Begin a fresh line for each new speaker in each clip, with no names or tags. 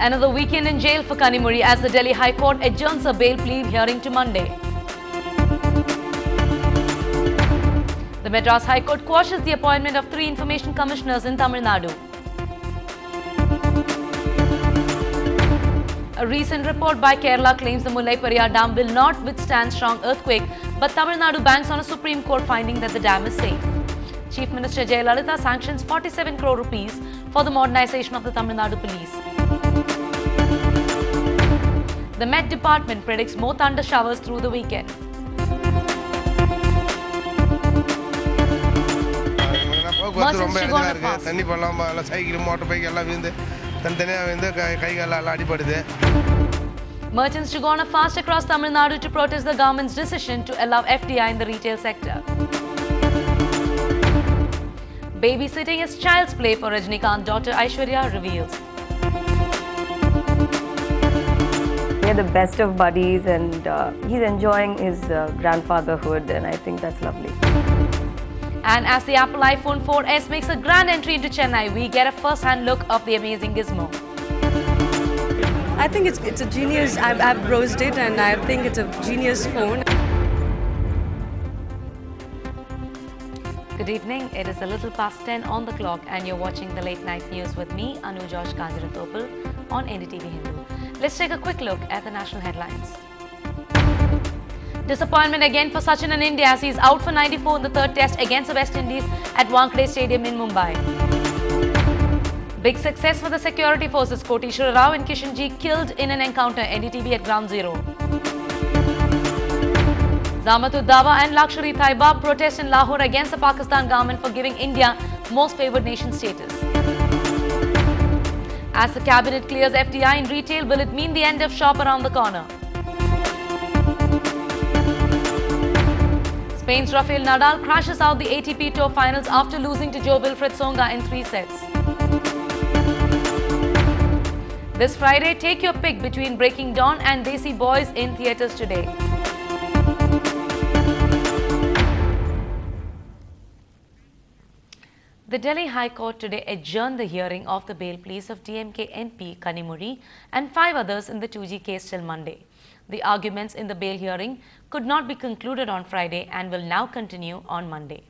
Another weekend in jail for Kanimuri as the Delhi High Court adjourns a bail plea hearing to Monday. The Madras High Court quashes the appointment of 3 information commissioners in Tamil Nadu. A recent report by Kerala claims the Mullai Periyar Dam will not withstand strong earthquake, but Tamil Nadu banks on a Supreme Court finding that the dam is safe. Chief Minister Jayalalitha sanctions 47 crore rupees for the modernization of the Tamil Nadu police. The Met Department predicts more thunder showers through the weekend. Merchants to go on a fast. Merchants to go on a fast across Tamil Nadu to protest the government's decision to allow FDI in the retail sector. Babysitting is child's play for Rajnikant's daughter Aishwarya reveals.
We're the best of buddies and he's enjoying his grandfatherhood, and I think that's lovely.
And as the Apple iPhone 4S makes a grand entry into Chennai, we get a first-hand look of the amazing gizmo.
I think it's a genius. I've browsed it and I think it's a genius phone.
Good evening. It is a little past 10 on the clock and you're watching the late night news with me, Anu Josh Kanjirathopal on NDTV Hindu. Let's take a quick look at the national headlines. Disappointment again for Sachin in India as he is out for 94 in the third test against the West Indies at Wankhede Stadium in Mumbai. Big success for the security forces. Koteshwara Rao and Kishanji killed in an encounter, NDTV at Ground Zero. Zamatud-Dawa and Lakshari Taiba protest in Lahore against the Pakistan government for giving India most favoured nation status. As the cabinet clears FDI in retail, will it mean the end of shop around the corner? Spain's Rafael Nadal crashes out the ATP Tour finals after losing to Jo-Wilfried Tsonga in 3 sets. This Friday, take your pick between Breaking Dawn and Desi Boys in theatres today. The Delhi High Court today adjourned the hearing of the bail pleas of DMK MP Kanimuri and 5 others in the 2G case till Monday. The arguments in the bail hearing could not be concluded on Friday and will now continue on Monday.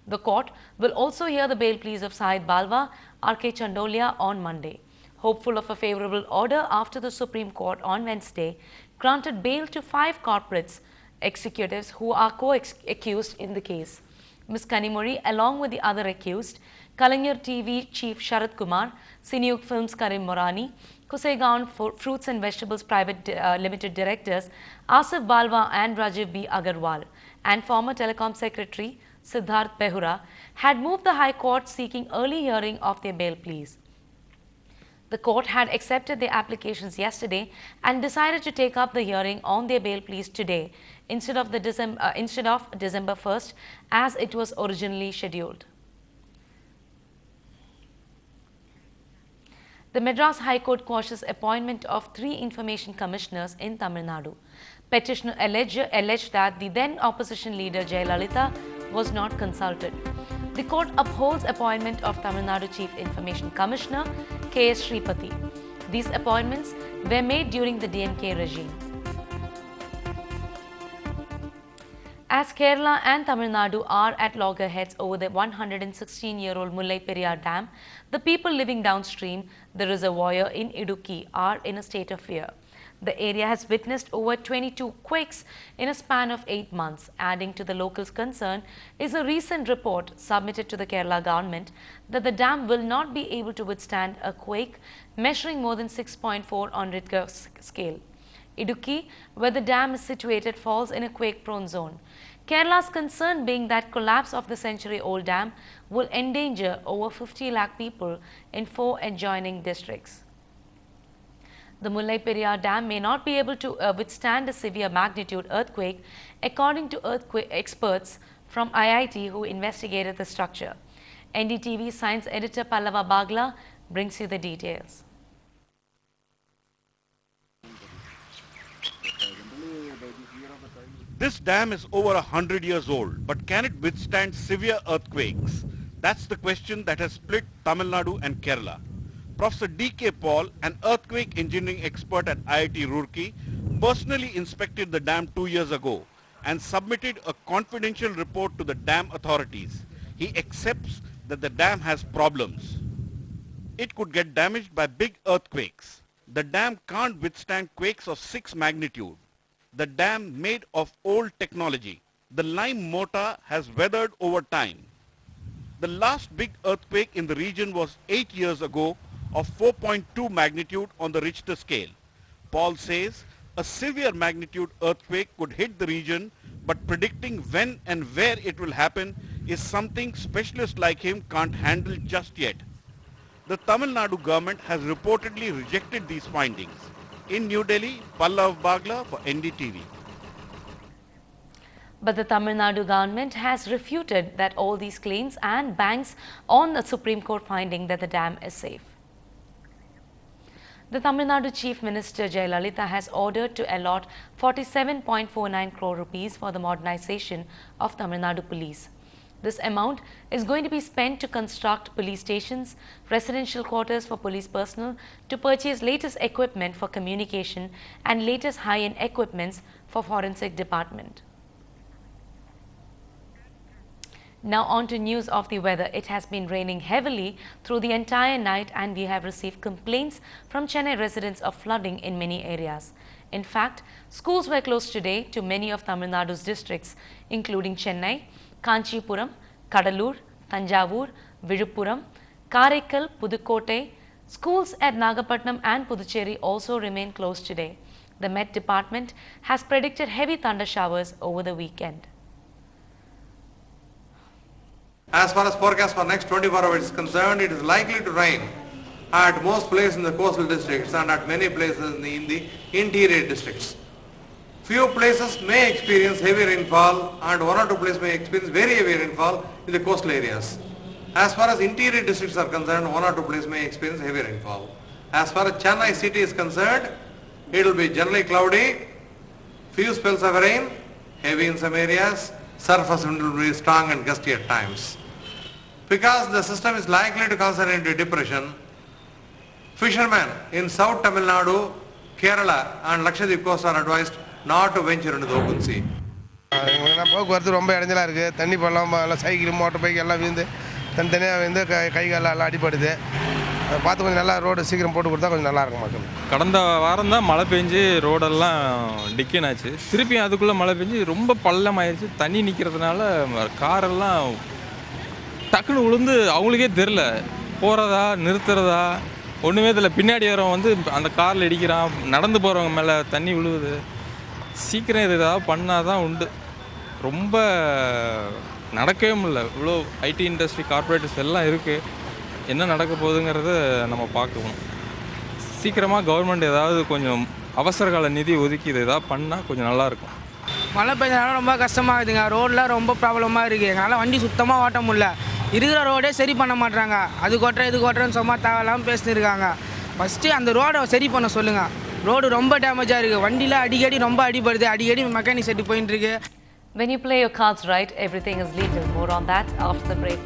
The court will also hear the bail pleas of Sahid Balwa, RK Chandolia on Monday. Hopeful of a favourable order after the Supreme Court on Wednesday granted bail to 5 corporates executives who are co-accused in the case. Ms. Kanimuri, along with the other accused, Kalangir TV Chief Sharat Kumar, Cineyug Films Karim Morani, Kusegaon Fruits and Vegetables Private Limited Directors Asif Balwa and Rajiv B. Agarwal, and former Telecom Secretary Siddharth Behura had moved the High Court seeking early hearing of their bail pleas. The court had accepted their applications yesterday and decided to take up the hearing on their bail pleas today instead of December 1st as it was originally scheduled. The Madras High Court quashes appointment of 3 information commissioners in Tamil Nadu. Petitioner alleged that the then opposition leader Jayalalitha was not consulted. The court upholds appointment of Tamil Nadu Chief Information Commissioner K.S. Sripati. These appointments were made during the DMK regime. As Kerala and Tamil Nadu are at loggerheads over the 116-year-old Mullai Periyar Dam, the people living downstream the reservoir in Idukki are in a state of fear. The area has witnessed over 22 quakes in a span of 8 months. Adding to the locals' concern is a recent report submitted to the Kerala government that the dam will not be able to withstand a quake measuring more than 6.4 on Richter scale. Idukki, where the dam is situated, falls in a quake-prone zone. Kerala's concern being that collapse of the century-old dam will endanger over 50 lakh people in 4 adjoining districts. The Mullai Periyar Dam may not be able to withstand a severe magnitude earthquake, according to earthquake experts from IIT who investigated the structure. NDTV science editor Pallava Bagla brings you the details.
This dam is over 100 years old, but can it withstand severe earthquakes? That's the question that has split Tamil Nadu and Kerala. Professor D.K. Paul, an earthquake engineering expert at IIT Roorkee, personally inspected the dam 2 years ago and submitted a confidential report to the dam authorities. He accepts that the dam has problems. It could get damaged by big earthquakes. The dam can't withstand quakes of 6 magnitude. The dam made of old technology. The lime mortar has weathered over time. The last big earthquake in the region was 8 years ago of 4.2 magnitude on the Richter scale. Paul says a severe magnitude earthquake could hit the region, but predicting when and where it will happen is something specialists like him can't handle just yet. The Tamil Nadu government has reportedly rejected these findings. In New Delhi, Pallav Bagla for NDTV.
But the Tamil Nadu government has refuted that all these claims and banks on the Supreme Court finding that the dam is safe. The Tamil Nadu Chief Minister Jayalalitha has ordered to allot 47.49 crore rupees for the modernization of Tamil Nadu Police. This amount is going to be spent to construct police stations, residential quarters for police personnel, to purchase latest equipment for communication and latest high-end equipments for forensic department. Now on to news of the weather. It has been raining heavily through the entire night and we have received complaints from Chennai residents of flooding in many areas. In fact, schools were closed today to many of Tamil Nadu's districts, including Chennai, Kanchipuram, Kadalur, Tanjavur, Vizhupuram, Karaikal, Pudukkottai. Schools at Nagapattinam and Puducherry also remain closed today. The Met Department has predicted heavy thunder showers over the weekend.
As far as forecast for next 24 hours is concerned, it is likely to rain at most places in the coastal districts and at many places in the interior districts. Few places may experience heavy rainfall and one or two places may experience very heavy rainfall in the coastal areas. As far as interior districts are concerned, one or two places may experience heavy rainfall. As far as Chennai city is concerned, it will be generally cloudy, few spells of rain, heavy in some areas, surface wind will be strong and gusty at times. Because the system is likely to concentrate into depression, fishermen in South Tamil Nadu, Kerala and Lakshadweep coast are advised not to venture into the open sea.
போக்குவரத்து ரொம்ப இடைஞ்சலாக இருக்குது. தண்ணி பள்ளம் cycle motor bike எல்லாம் விழுந்து தனித்தனியாக வந்து கை காலெல்லாம் அடிப்படுது. அதை பார்த்து கொஞ்சம் நல்லா ரோடு சீக்கிரம் போட்டு கொடுத்தா கொஞ்சம் நல்லாயிருக்கும் மக்கள்.
கடந்த வாரம் தான் மழை பெஞ்சு ரோடெல்லாம் டிக்கன் ஆச்சு. திருப்பியும் அதுக்குள்ளே மழை பெஞ்சு ரொம்ப பள்ளமாயிருச்சு. தண்ணி நிற்கிறதுனால காரெல்லாம் டக்குன்னு விழுந்து அவங்களுக்கே தெரில போகிறதா நிறுத்துறதா ஒன்றுமே தெரியல. பின்னாடி வரவன் வந்து அந்த காரில் இடிக்கிறான், நடந்து போகிறவங்க மேலே தண்ணி விழுவுது. சீக்கிரம் இது ஏதாவது பண்ணால் தான் உண்டு. ரொம்ப நடக்கவே முடியல. இவ்வளோ ஐடி இண்டஸ்ட்ரி கார்பரேட்டர்ஸ் எல்லாம் இருக்குது. என்ன நடக்க போகுதுங்கிறத நம்ம பார்க்கணும். சீக்கிரமாக கவர்மெண்ட் ஏதாவது கொஞ்சம் அவசரகால நிதி ஒதுக்கி இது ஏதாவது பண்ணால் கொஞ்சம் நல்லாயிருக்கும்.
மழை பெஞ்சனால ரொம்ப கஷ்டமாக இருக்குதுங்க. ரோடெலாம் ரொம்ப ப்ராப்ளமாக இருக்குது. எங்களால் வண்டி சுத்தமாக ஓட்ட முடியல. இருக்கிற ரோடே சரி பண்ண மாட்டாங்க. அது கொட்டுற இது கொட்டுறன்னு சும்மா தேவையில்லாமல் பேசினிருக்காங்க. ஃபஸ்ட்டு அந்த ரோடை சரி பண்ண சொல்லுங்கள். ரோடு ரொம்ப டேமேஜாக இருக்குது. வண்டியில் அடிக்கடி ரொம்ப அடிபடுது. அடிக்கடி மெக்கானிக் செட்டு போயின்னு இருக்கு.
When you play your cards right, everything is legal. More on that after the break.